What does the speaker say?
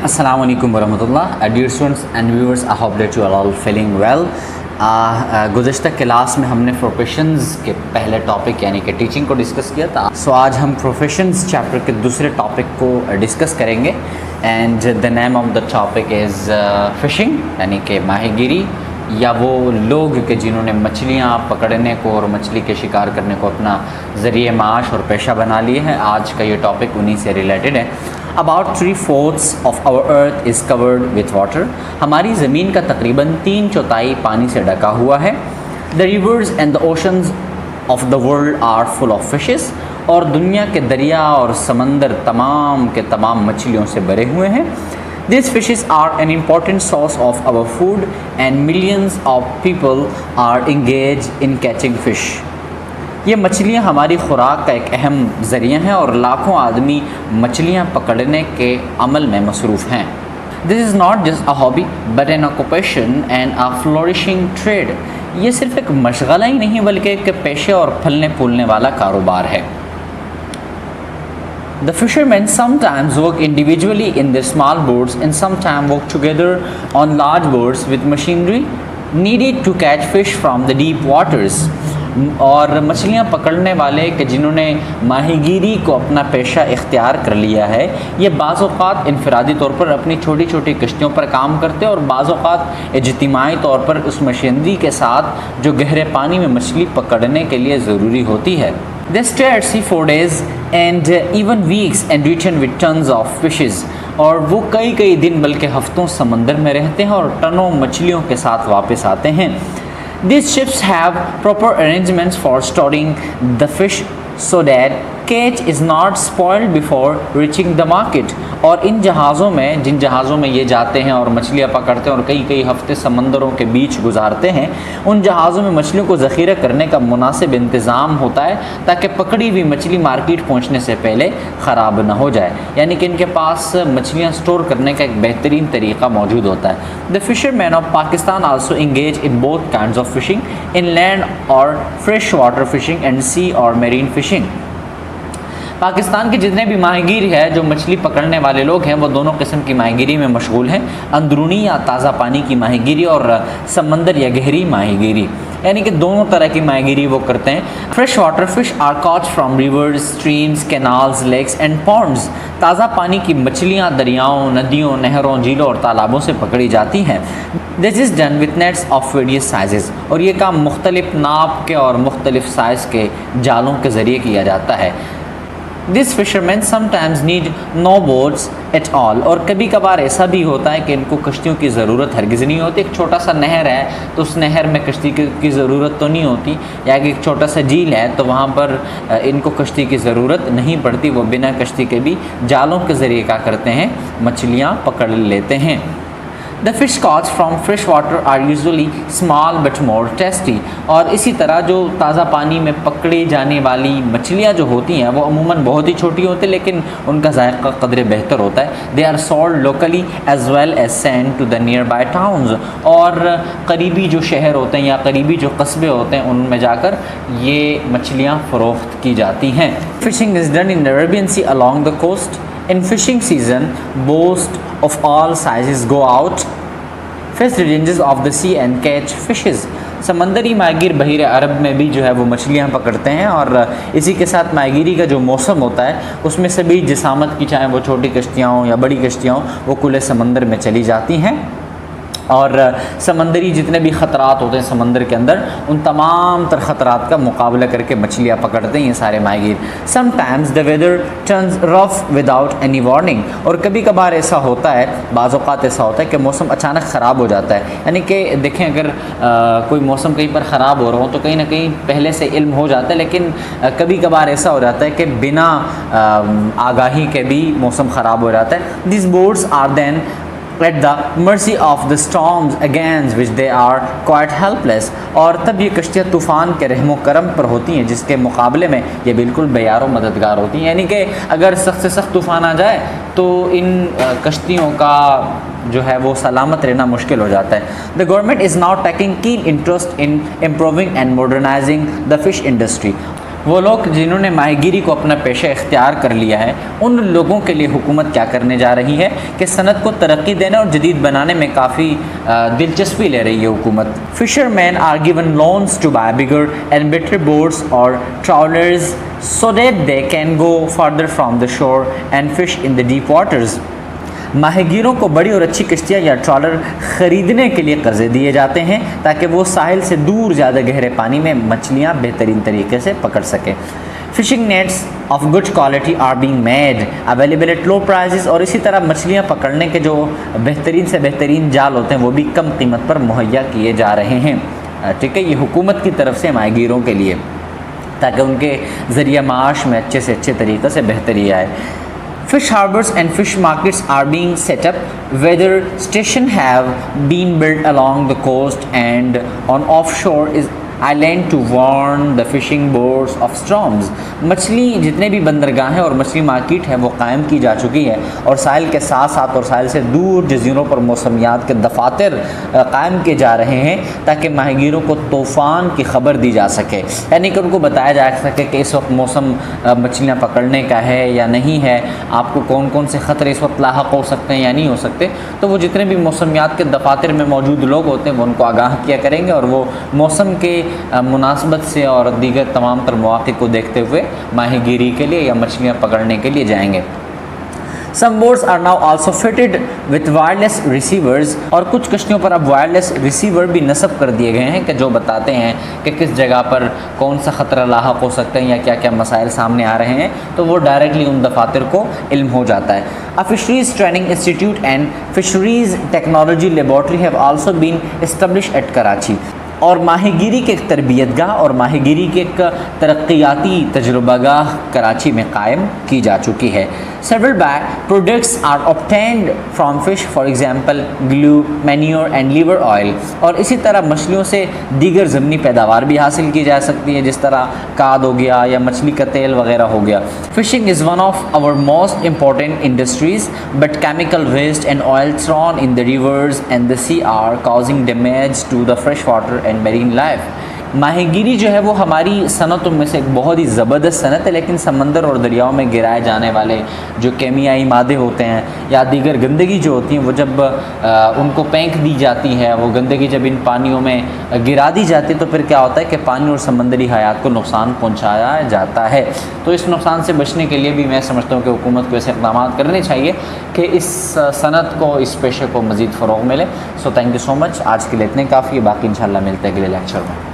Assalamu alaikum warahmatullah. Dear students and viewers, I hope that you are all feeling well. گزشتہ class میں ہم نے professions کے پہلے ٹاپک یعنی کہ ٹیچنگ کو ڈسکس کیا تھا. سو آج ہم پروفیشنز چیپٹر کے دوسرے ٹاپک کو ڈسکس کریں گے. And the name of the topic is fishing یعنی کہ ماہی گیری یا وہ لوگ کہ جنہوں نے مچھلیاں پکڑنے کو اور مچھلی کے شکار کرنے کو اپنا ذریعہ معاش اور پیشہ بنا لیے ہیں. آج کا یہ ٹاپک انہی سے ریلیٹڈ ہے. About 3/4 of our earth is covered with water. ہماری زمین کا تقریباً 3/4 پانی سے ڈھکا ہوا ہے. The rivers and the oceans of the world are full of fishes. اور دنیا کے دریا اور سمندر تمام کے تمام مچھلیوں سے بھرے ہوئے ہیں. These fishes are an important source of our food and millions of people are engaged in catching fish. یہ مچھلیاں ہماری خوراک کا ایک اہم ذریعہ ہیں اور لاکھوں آدمی مچھلیاں پکڑنے کے عمل میں مصروف ہیں. This is not just a hobby but an occupation and a flourishing trade. یہ صرف ایک مشغلہ ہی نہیں بلکہ ایک پیشے اور پھلنے پھولنے والا کاروبار ہے. The fishermen sometimes work individually in their small boats and sometimes work together on large boats with machinery needed to catch fish from the deep waters. اور مچھلیاں پکڑنے والے کہ جنہوں نے ماہی گیری کو اپنا پیشہ اختیار کر لیا ہے یہ بعض اوقات انفرادی طور پر اپنی چھوٹی چھوٹی کشتیوں پر کام کرتے ہیں اور بعض اوقات اجتماعی طور پر اس مشینری کے ساتھ جو گہرے پانی میں مچھلی پکڑنے کے لیے ضروری ہوتی ہے. They stay at sea for days and even weeks and return with tons of fishes. اور وہ کئی دن بلکہ ہفتوں سمندر میں رہتے ہیں اور ٹنوں مچھلیوں کے ساتھ واپس آتے ہیں. These ships have proper arrangements for storing the fish so that catch is not spoiled before reaching the market. اور ان جہازوں میں جن جہازوں میں یہ جاتے ہیں اور مچھلیاں پکڑتے ہیں اور کئی ہفتے سمندروں کے بیچ گزارتے ہیں ان جہازوں میں مچھلیوں کو ذخیرہ کرنے کا مناسب انتظام ہوتا ہے تاکہ پکڑی ہوئی مچھلی مارکیٹ پہنچنے سے پہلے خراب نہ ہو جائے. یعنی کہ ان کے پاس مچھلیاں سٹور کرنے کا ایک بہترین طریقہ موجود ہوتا ہے. The fishermen of Pakistan also engage in both kinds of fishing, inland or freshwater fishing and sea or marine fishing. Pakistan کے جتنے بھی ماہی گیر ہیں جو مچھلی پکڑنے والے لوگ ہیں وہ دونوں قسم کی ماہی گیری میں مشغول ہیں. اندرونی یا تازہ پانی کی ماہی گیری اور سمندر یا گہری ماہی گیری یعنی کہ دونوں طرح کی ماہی گیری وہ کرتے ہیں. Fresh water fish are caught from rivers, streams, canals, lakes and ponds. تازہ پانی کی مچھلیاں دریاؤں, ندیوں, نہروں, جھیلوں اور تالابوں سے پکڑی جاتی ہیں. This is done with nets of various sizes. اور یہ کام مختلف ناپ کے اور مختلف سائز کے جالوں کے ذریعے کیا جاتا ہے. These fishermen sometimes need no boats at all. اور کبھی کبھار ایسا بھی ہوتا ہے کہ ان کو کشتیوں کی ضرورت ہرگز نہیں ہوتی. ایک چھوٹا سا نہر ہے تو اس نہر میں کشتی کی ضرورت تو نہیں ہوتی, یا کہ ایک چھوٹا سا جھیل ہے تو وہاں پر ان کو کشتی کی ضرورت نہیں پڑتی. وہ بنا کشتی کے بھی جالوں کے ذریعے کیا کرتے ہیں, مچھلیاں پکڑ لیتے ہیں. The fish caught from fresh water are usually small but more tasty. اور اسی طرح جو تازہ پانی میں پکڑی جانے والی مچھلیاں جو ہوتی ہیں وہ عموماً بہت ہی چھوٹی ہوتی ہیں لیکن ان کا ذائقہ قدر بہتر ہوتا ہے. They are sold locally as well as sent to the nearby towns. اور قریبی جو شہر ہوتے ہیں یا قریبی جو قصبے ہوتے ہیں ان میں جا کر یہ مچھلیاں فروخت کی جاتی ہیں. Fishing is done in the Arabian Sea along the coast. In fishing season, boats of all sizes go out, fish the ranges of the sea and catch fishes. سمندری ماہی گیر بحیر عرب میں بھی جو ہے وہ مچھلیاں پکڑتے ہیں اور اسی کے ساتھ ماہی گیری کا جو موسم ہوتا ہے اس میں سے بھی جسامت کی چاہے وہ چھوٹی کشتیاں ہوں یا بڑی کشتیاں ہوں وہ کھلے سمندر میں چلی جاتی ہیں. اور سمندری جتنے بھی خطرات ہوتے ہیں سمندر کے اندر ان تمام تر خطرات کا مقابلہ کر کے مچھلیاں پکڑتے ہیں یہ سارے ماہی گیر. Sometimes the weather turns rough without any warning. اور کبھی کبھار ایسا ہوتا ہے, بعض اوقات ایسا ہوتا ہے کہ موسم اچانک خراب ہو جاتا ہے. یعنی کہ دیکھیں اگر کوئی موسم کہیں پر خراب ہو رہا ہو تو کہیں نہ کہیں پہلے سے علم ہو جاتا ہے, لیکن کبھی کبھار ایسا ہو جاتا ہے کہ بنا آگاہی کے بھی موسم خراب ہو جاتا ہے. These boats are then at the mercy of the storms against which they are quite helpless. اور تب یہ کشتیاں طوفان کے رحم و کرم پر ہوتی ہیں جس کے مقابلے میں یہ بالکل بے یار و مددگار ہوتی ہیں. یعنی کہ اگر سخت سے سخت طوفان آ جائے تو ان کشتیوں کا جو ہے وہ سلامت رہنا مشکل ہو جاتا ہے. The government is now taking keen interest in improving and modernizing the fish industry. وہ لوگ جنہوں نے ماہی گیری کو اپنا پیشہ اختیار کر لیا ہے ان لوگوں کے لیے حکومت کیا کرنے جا رہی ہے کہ صنعت کو ترقی دینے اور جدید بنانے میں کافی دلچسپی لے رہی ہے حکومت. Fishermen are given loans to buy bigger and better boats اور trawlers so that they can go further from the shore and fish in the deep waters. ماہی گیروں کو بڑی اور اچھی کشتیاں یا ٹرالر خریدنے کے لیے قرضے دیے جاتے ہیں تاکہ وہ ساحل سے دور زیادہ گہرے پانی میں مچھلیاں بہترین طریقے سے پکڑ سکیں. Fishing nets of good quality are being made available at low prices. اور اسی طرح مچھلیاں پکڑنے کے جو بہترین سے بہترین جال ہوتے ہیں وہ بھی کم قیمت پر مہیا کیے جا رہے ہیں. ٹھیک ہے، یہ حکومت کی طرف سے ماہی گیروں کے لیے تاکہ ان کے ذریعہ معاش میں اچھے سے اچھے طریقے سے بہتری آئے. Fish harbors and fish markets are being set up. Weather stations have been built along the coast and on offshore is island to warn the fishing boats of storms. مچھلی جتنے بھی بندرگاہ ہیں اور مچھلی مارکیٹ ہے وہ قائم کی جا چکی ہے اور ساحل کے ساتھ ساتھ اور ساحل سے دور جزیروں پر موسمیات کے دفاتر قائم کیے جا رہے ہیں تاکہ ماہی گیروں کو طوفان کی خبر دی جا سکے، یعنی کہ ان کو بتایا جا سکے کہ اس وقت موسم مچھلیاں پکڑنے کا ہے یا نہیں ہے، آپ کو کون کون سے خطرے اس وقت لاحق ہو سکتے ہیں یا نہیں ہو سکتے. تو وہ جتنے بھی موسمیات کے دفاتر میں موجود لوگ ہوتے ہیں وہ ان کو آگاہ کیا کریں گے اور وہ موسم کے مناسبت سے اور دیگر تمام تر مواقع کو دیکھتے ہوئے ماہی گیری کے لیے یا مچھلیاں پکڑنے کے لیے جائیں گے. Some boats are now also fitted with wireless receivers. اور کچھ کشتیوں پر اب وائرلیس ریسیور بھی نصب کر دیے گئے ہیں کہ جو بتاتے ہیں کہ کس جگہ پر کون سا خطرہ لاحق ہو سکتے ہیں یا کیا کیا مسائل سامنے آ رہے ہیں، تو وہ ڈائریکٹلی ان دفاتر کو علم ہو جاتا ہے. A fisheries training institute and fisheries technology laboratory have also been established at Karachi. اور ماہی گیری کے ایک تربیت گاہ اور ماہی گیری کے ایک ترقیاتی تجربہ گاہ کراچی میں قائم کی جا چکی ہے. Several products are obtained from fish, for example glue, manure and liver oil. اور اسی طرح مچھلیوں سے دیگر ضمنی پیداوار بھی حاصل کی جا سکتی ہے جس طرح کاد ہو گیا یا مچھلی کا تیل وغیرہ ہو گیا. Fishing is one of our most important industries, but chemical waste and oil thrown in the rivers and the sea are causing damage to the fresh water and marine life. ماہی گیری جو ہے وہ ہماری صنعتوں میں سے ایک بہت ہی زبردست صنعت ہے، لیکن سمندر اور دریاؤں میں گرائے جانے والے جو کیمیائی مادے ہوتے ہیں یا دیگر گندگی جو ہوتی ہیں وہ جب ان کو پھینک دی جاتی ہے، وہ گندگی جب ان پانیوں میں گرا دی جاتی ہے تو پھر کیا ہوتا ہے کہ پانی اور سمندری حیات کو نقصان پہنچایا جاتا ہے. تو اس نقصان سے بچنے کے لیے بھی میں سمجھتا ہوں کہ حکومت کو ایسے اقدامات کرنے چاہیے کہ اس صنعت کو، اس پیشے کو مزید فروغ ملے. سو تھینک یو سو مچ. آج کے لیے اتنے کافی ہے، باقی انشاءاللہ ملتے ہیں اگلے لیکچر میں.